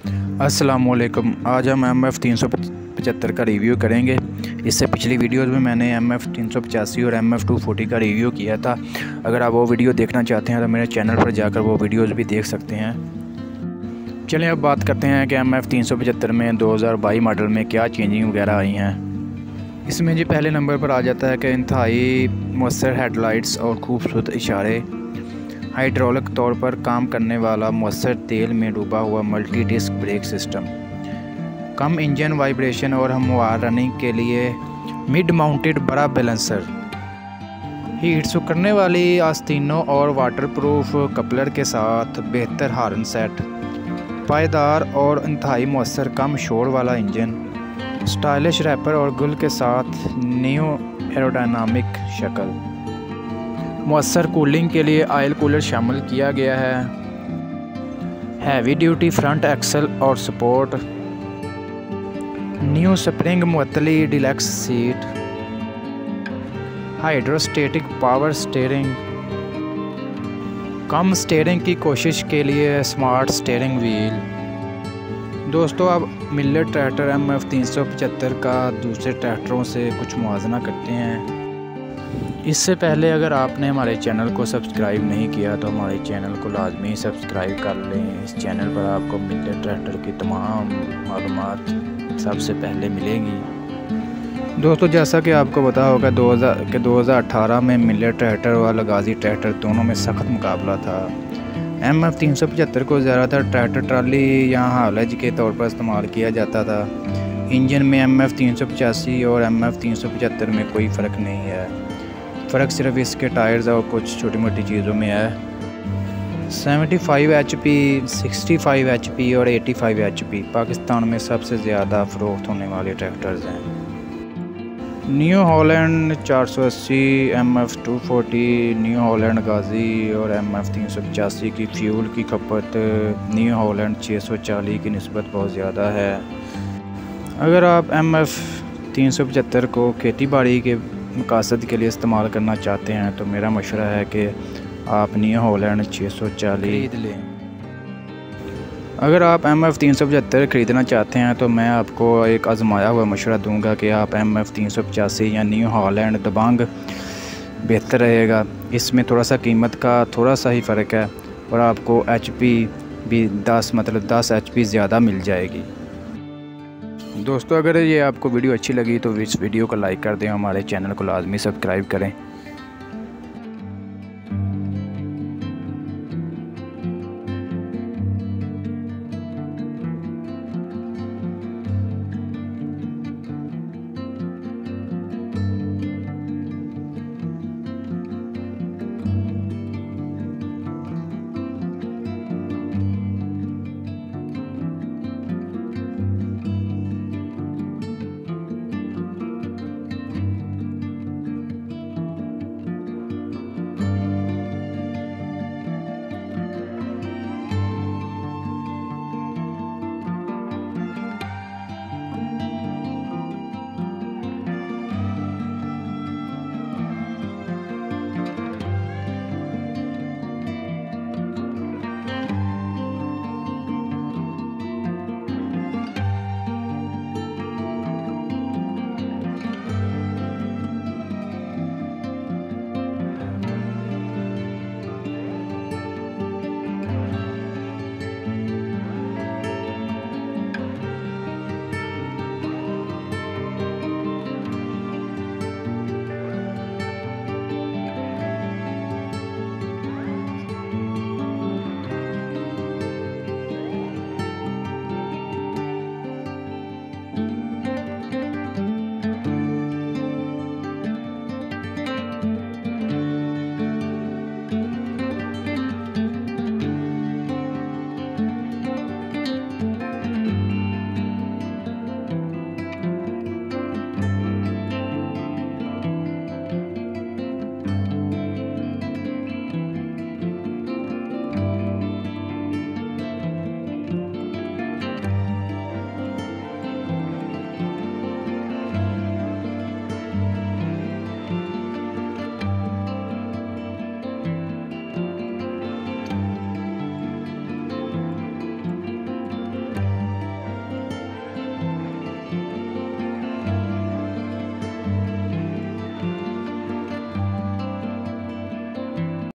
अस्सलामुअलैकुम। आज हम MF 375 का रिव्यू करेंगे। इससे पिछली वीडियोज़ में मैंने MF 385 और MF 240 का रिव्यू किया था। अगर आप वो वीडियो देखना चाहते हैं तो मेरे चैनल पर जाकर वो वीडियोज़ भी देख सकते हैं। चलिए अब बात करते हैं कि MF 375 में 2022 मॉडल में क्या चेंजिंग वगैरह आई हैं। इसमें जी पहले नंबर पर आ जाता है कि इंतहाई मुअस्सर हेडलाइट्स और खूबसूरत इशारे, हाइड्रोलिक तौर पर काम करने वाला मुअस्सर तेल में डूबा हुआ मल्टी डिस्क ब्रेक सिस्टम, कम इंजन वाइब्रेशन और हमवार रनिंग के लिए मिड माउंटेड बड़ा बैलेंसर, हीट सुख करने वाली आस्तीनों और वाटरप्रूफ कपलर के साथ बेहतर हॉर्न सेट, पायदार और इंतहाई मुअस्सर कम शोर वाला इंजन, स्टाइलिश रैपर और गुल के साथ न्यू एरोडायनामिक शक्ल। मुअस्सर कूलिंग के लिए ऑयल कूलर शामिल किया गया है। हैवी ड्यूटी फ्रंट एक्सल और सपोर्ट, न्यू स्प्रिंग मुअत्तली deluxe seat, hydrostatic power steering, कम स्टीयरिंग की कोशिश के लिए स्मार्ट स्टीयरिंग व्हील। दोस्तों अब मिलर ट्रैक्टर MF 375 का दूसरे ट्रैक्टरों से कुछ मुआवजा करते हैं। इससे पहले अगर आपने हमारे चैनल को सब्सक्राइब नहीं किया तो हमारे चैनल को लाजमी सब्सक्राइब कर लें। इस चैनल पर आपको मिलर ट्रैक्टर की तमाम मालूमात सबसे पहले मिलेंगी। दोस्तों जैसा कि आपको पता होगा 2018 में मिलर ट्रैक्टर और लगाजी ट्रैक्टर दोनों में सख्त मुकाबला था। MF 375 को ज़्यादातर ट्रैक्टर ट्राली या हालज के तौर पर इस्तेमाल किया जाता था। इंजन में MF 385 और MF 375 में कोई फ़र्क नहीं है। फ़र्क सिर्फ इसके टायर्स और कुछ छोटी मोटी चीज़ों में है। 75 HP, 65 HP और 85 HP पाकिस्तान में सबसे ज़्यादा फ़रोख्त होने वाले ट्रैक्टर्स हैं। New Holland 480, MF 240, new Holland गाजी और MF 385 की फ्यूल की खपत न्यू हॉलैंड 640 की निस्बत बहुत ज़्यादा है। अगर आप MF 375 को खेती बाड़ी के मकासद के लिए इस्तेमाल करना चाहते हैं तो मेरा मशवरा है कि आप न्यू हॉलैंड 640 खरीद लें। अगर आप MF 375 ख़रीदना चाहते हैं तो मैं आपको एक आजमाया हुआ मशवरा दूंगा कि आप MF 385 या न्यू हॉलैंड दबंग बेहतर रहेगा। इसमें थोड़ा सा कीमत का थोड़ा सा ही फ़र्क है और आपको HP भी 10 HP ज़्यादा मिल जाएगी। दोस्तों अगर ये आपको वीडियो अच्छी लगी तो इस वीडियो को लाइक कर दें, हमारे चैनल को लाजमी सब्सक्राइब करें।